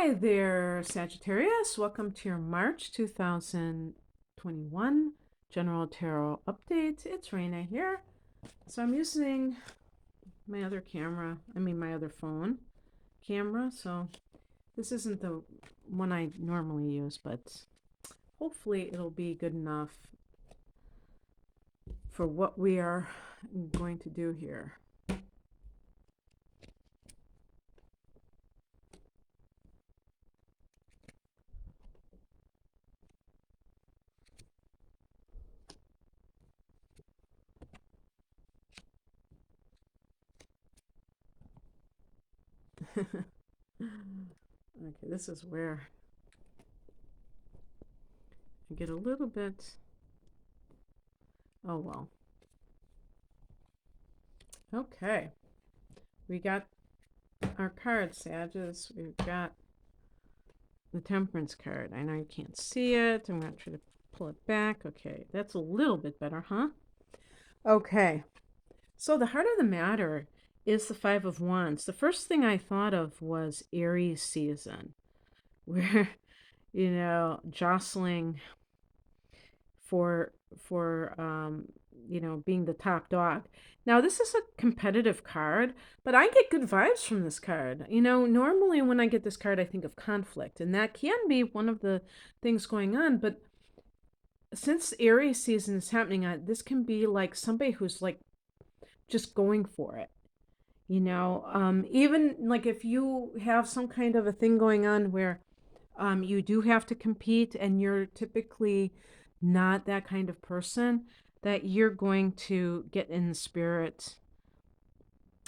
Hi there, Sagittarius. Welcome to your March 2021 General Tarot Update. It's Raina here. So I'm using my other my other phone camera. So this isn't the one I normally use, but hopefully it'll be good enough for what we are going to do here. Okay, this is where I get a little bit, oh well. Okay, we got our cards, Sages. We've got the Temperance card. I know you can't see it. I'm going to try to pull it back. Okay, that's a little bit better, huh? Okay, so the heart of the matter is the Five of Wands. The first thing I thought of was Aries season, where, jostling for being the top dog. Now this is a competitive card, but I get good vibes from this card. Normally when I get this card I think of conflict, and that can be one of the things going on, but since Aries season is happening, this can be like somebody who's like just going for it. Even like if you have some kind of a thing going on where you do have to compete and you're typically not that kind of person, that you're going to get in the spirit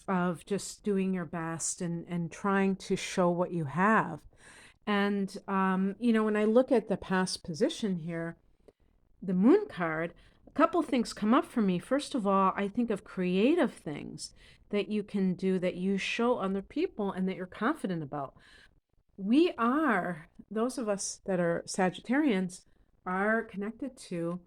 of just doing your best and trying to show what you have. And, when I look at the past position here, the Moon card, a couple things come up for me. First of all, I think of creative things that you can do that you show other people and that you're confident about. Those of us that are Sagittarians are connected to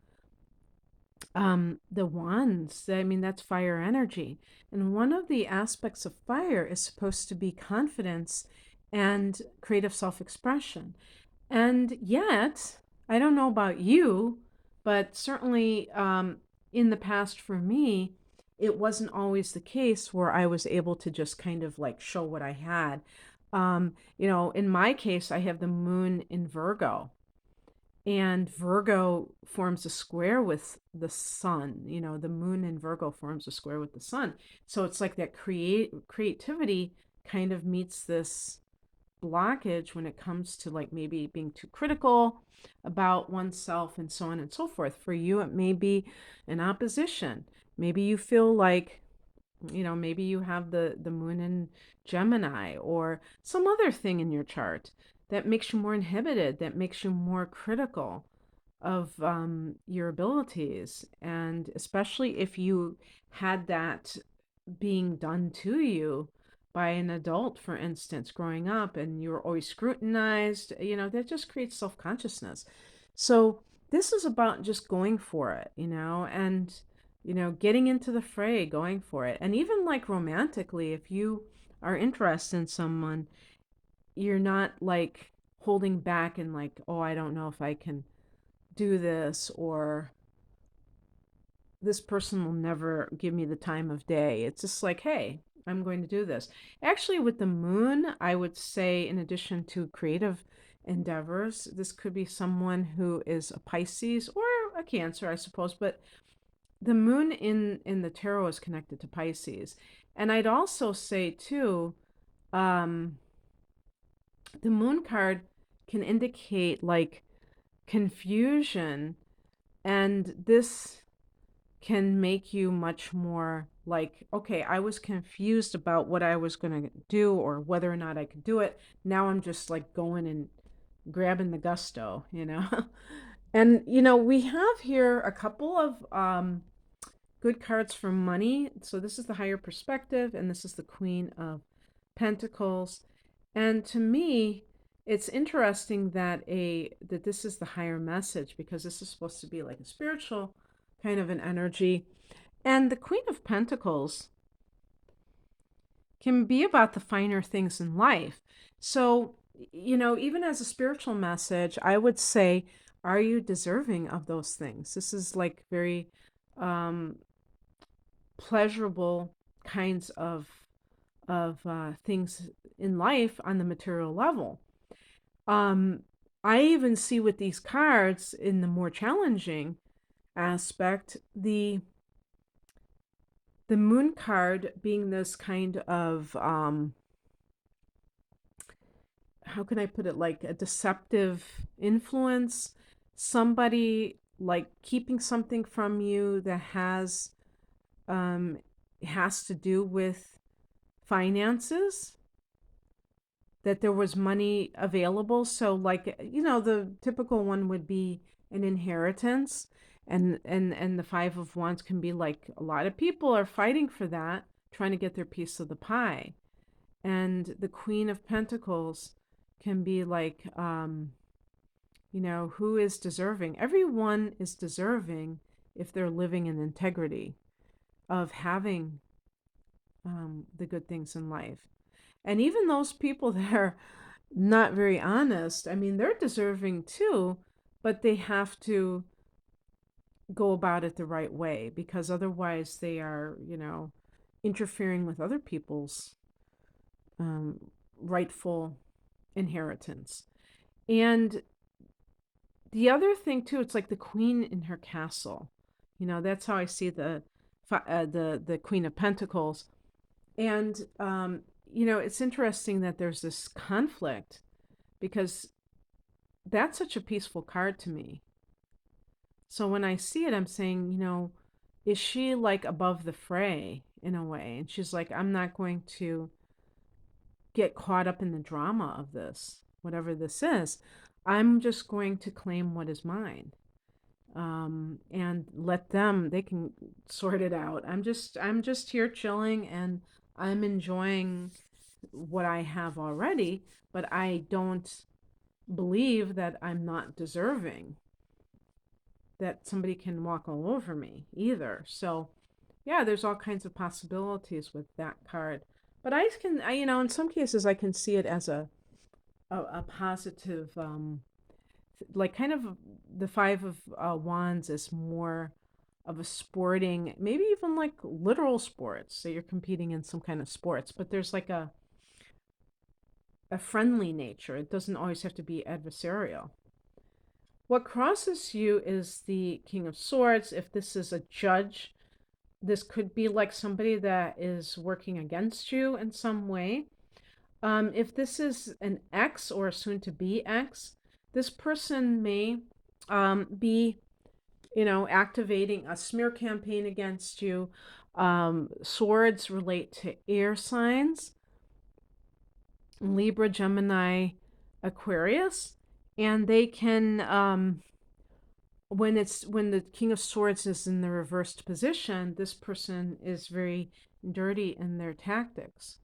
the wands. I mean, that's fire energy. And one of the aspects of fire is supposed to be confidence and creative self-expression. And yet, I don't know about you, but certainly in the past for me, it wasn't always the case where I was able to just kind of like show what I had. In my case, I have the moon in Virgo, and Virgo forms a square with the sun. The moon in Virgo forms a square with the sun. So it's like that creativity kind of meets this blockage when it comes to like maybe being too critical about oneself and so on and so forth. For you, it may be an opposition. Maybe you feel like, maybe you have the moon in Gemini or some other thing in your chart that makes you more inhibited, that makes you more critical of your abilities. And especially if you had that being done to you by an adult, for instance, growing up, and you're always scrutinized, that just creates self-consciousness. So this is about just going for it, and, getting into the fray, going for it. And even like romantically, if you are interested in someone, you're not like holding back and like, oh, I don't know if I can do this, or this person will never give me the time of day. It's just like, hey, I'm going to do this. Actually, with the moon, I would say, in addition to creative endeavors, this could be someone who is a Pisces or a Cancer, I suppose, but the moon in the tarot is connected to Pisces. And I'd also say too, the moon card can indicate like confusion, and this can make you much more like, okay, I was confused about what I was going to do or whether or not I could do it. Now I'm just like going and grabbing the gusto. And, we have here a couple of good cards for money. So this is the higher perspective, and this is the Queen of Pentacles. And to me, it's interesting that this is the higher message, because this is supposed to be like a spiritual kind of an energy. And the Queen of Pentacles can be about the finer things in life. So even as a spiritual message, I would say, are you deserving of those things? This is like very um, pleasurable kinds of things in life on the material level. Um, I even see with these cards in the more challenging aspect, the moon card being this kind of how can I put it, like a deceptive influence, somebody like keeping something from you that um has to do with finances, that there was money available. So like, the typical one would be an inheritance, and the five of wands can be like a lot of people are fighting for that, trying to get their piece of the pie. And the queen of pentacles can be like, who is deserving? Everyone is deserving if they're living in integrity of having the good things in life. And even those people that are not very honest, I mean, they're deserving too, but they have to go about it the right way, because otherwise they are, interfering with other people's um, rightful inheritance. And the other thing too, it's like the queen in her castle. That's how I see the Queen of Pentacles. And it's interesting that there's this conflict, because that's such a peaceful card to me. So when I see it, I'm saying, is she like above the fray in a way? And she's like, I'm not going to get caught up in the drama of this, whatever this is. I'm just going to claim what is mine. And let them, they can sort it out. I'm just here chilling, and I'm enjoying what I have already, but I don't believe that I'm not deserving, that somebody can walk all over me either. So yeah, there's all kinds of possibilities with that card. But in some cases I can see it as a positive, like kind of the five of wands is more of a sporting, maybe even like literal sports. So you're competing in some kind of sports, but there's like a friendly nature. It doesn't always have to be adversarial. What crosses you is the King of Swords. If this is a judge, this could be like somebody that is working against you in some way. If this is an ex or a soon to be ex, this person may be, activating a smear campaign against you. Swords relate to air signs: Libra, Gemini, Aquarius, and they can, when the King of Swords is in the reversed position, this person is very dirty in their tactics.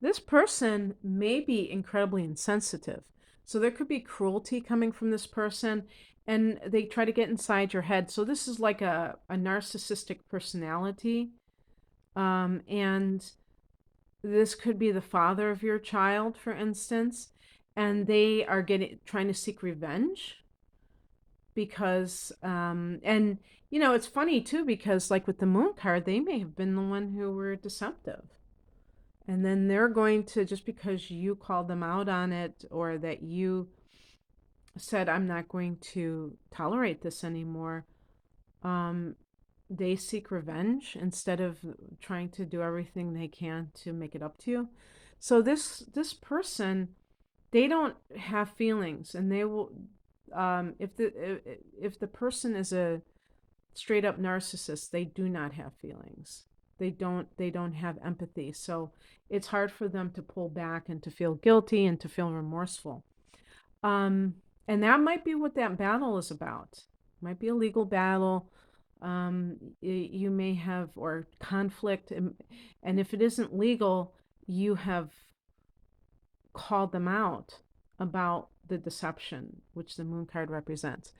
This person may be incredibly insensitive. So there could be cruelty coming from this person, and they try to get inside your head. So this is like a narcissistic personality. And this could be the father of your child, for instance, and they are trying to seek revenge because and it's funny too, because like with the moon card, they may have been the one who were deceptive, and then they're going to, just because you called them out on it, or that you said, I'm not going to tolerate this anymore, um they seek revenge instead of trying to do everything they can to make it up to you. So this person, they don't have feelings, and they will, if the person is a straight up narcissist, they do not have feelings. They don't have empathy. So it's hard for them to pull back and to feel guilty and to feel remorseful. Um, and that might be what that battle is about. It might be a legal battle. You may have, or conflict, and if it isn't legal, you have called them out about the deception which the moon card represents.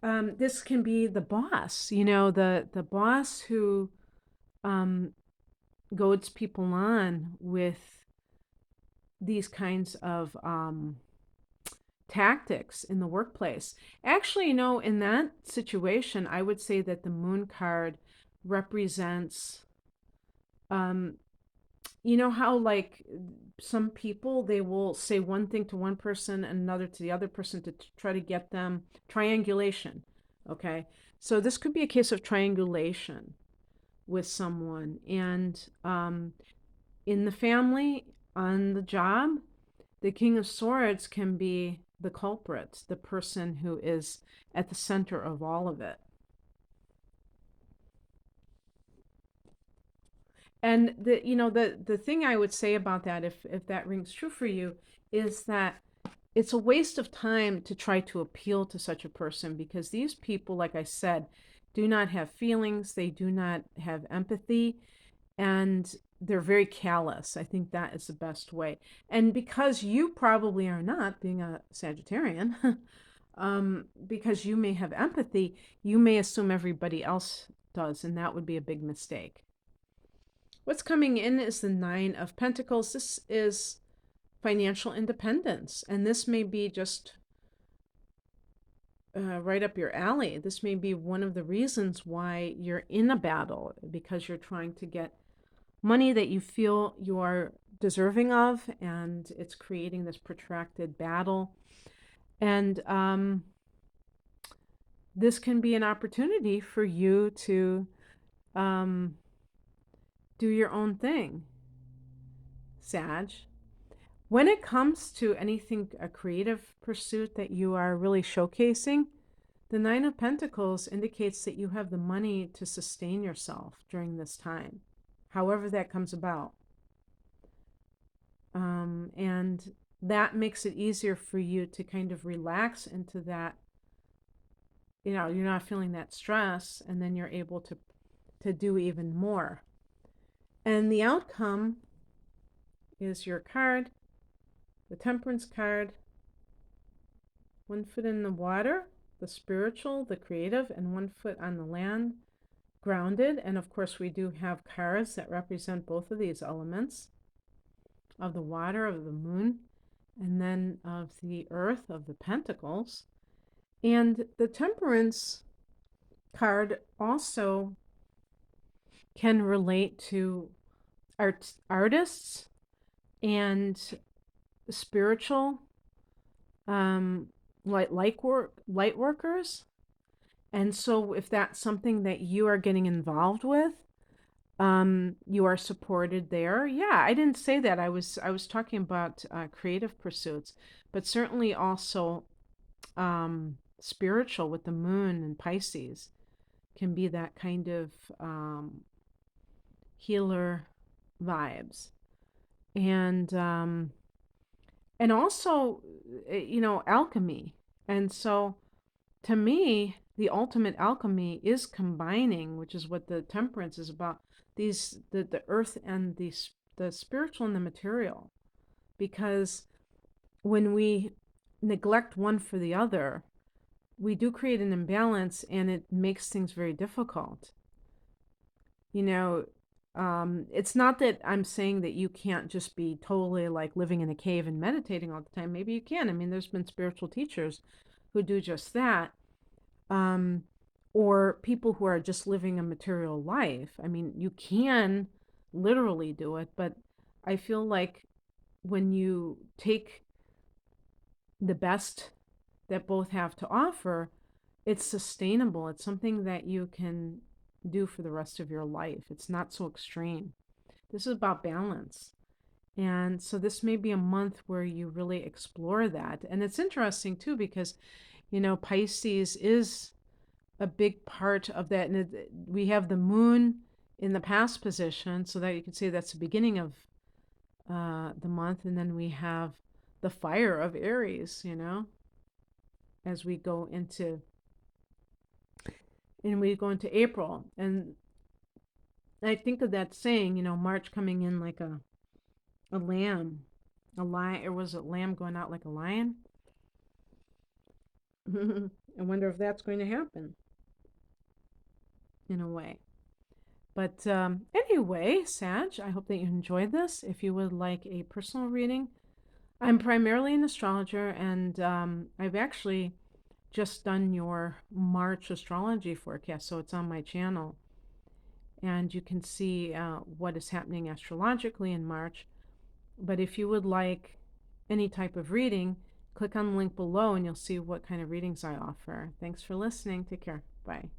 This can be the boss, the boss who um, goads people on with these kinds of tactics in the workplace. Actually, in that situation, I would say that the moon card represents, um, how like some people, they will say one thing to one person and another to the other person to try to get them triangulation. Okay. So this could be a case of triangulation with someone. And in the family, on the job, the King of Swords can be the culprit, the person who is at the center of all of it. And the thing I would say about that, if that rings true for you, is that it's a waste of time to try to appeal to such a person, because these people, like I said, do not have feelings, they do not have empathy, and they're very callous. I think that is the best way. And because you probably are not, being a Sagittarian, because you may have empathy, you may assume everybody else does, and that would be a big mistake. What's coming in is the Nine of Pentacles. This is financial independence, and this may be just right up your alley. This may be one of the reasons why you're in a battle, because you're trying to get money that you feel you are deserving of, and it's creating this protracted battle. And this can be an opportunity for you to do your own thing, Sag. When it comes to anything, a creative pursuit that you are really showcasing, the Nine of Pentacles indicates that you have the money to sustain yourself during this time, however that comes about. And that makes it easier for you to kind of relax into that. You're not feeling that stress, and then you're able to do even more. And the outcome is your card, the Temperance card. One foot in the water, the spiritual, the creative, and one foot on the land, grounded. And of course, we do have cards that represent both of these elements, of the water, of the moon, and then of the earth, of the pentacles. And the Temperance card also can relate to artists and spiritual light workers. And so if that's something that you are getting involved with, you are supported there. Yeah, I didn't say that. I was talking about creative pursuits, but certainly also spiritual, with the moon and Pisces, can be that kind of healer vibes. And also, alchemy. And so to me, the ultimate alchemy is combining, which is what the Temperance is about, the earth and the spiritual and the material. Because when we neglect one for the other, we do create an imbalance, and it makes things very difficult. It's not that I'm saying that you can't just be totally like living in a cave and meditating all the time. Maybe you can. I mean, there's been spiritual teachers who do just that. Or people who are just living a material life. I mean, you can literally do it, but I feel like when you take the best that both have to offer, it's sustainable. It's something that you can do for the rest of your life. It's not so extreme. This is about balance. And so this may be a month where you really explore that. And it's interesting too, because, Pisces is a big part of that. And we have the moon in the past position, so that you could say that's the beginning of the month. And then we have the fire of Aries, as we go into April. And I think of that saying, March coming in like a lamb, a lion, or was it lamb going out like a lion? I wonder if that's going to happen in a way. But anyway, Sag, I hope that you enjoyed this. If you would like a personal reading, I'm primarily an astrologer, and I've actually just done your March astrology forecast, so it's on my channel. And you can see what is happening astrologically in March. But if you would like any type of reading, click on the link below and you'll see what kind of readings I offer. Thanks for listening. Take care. Bye.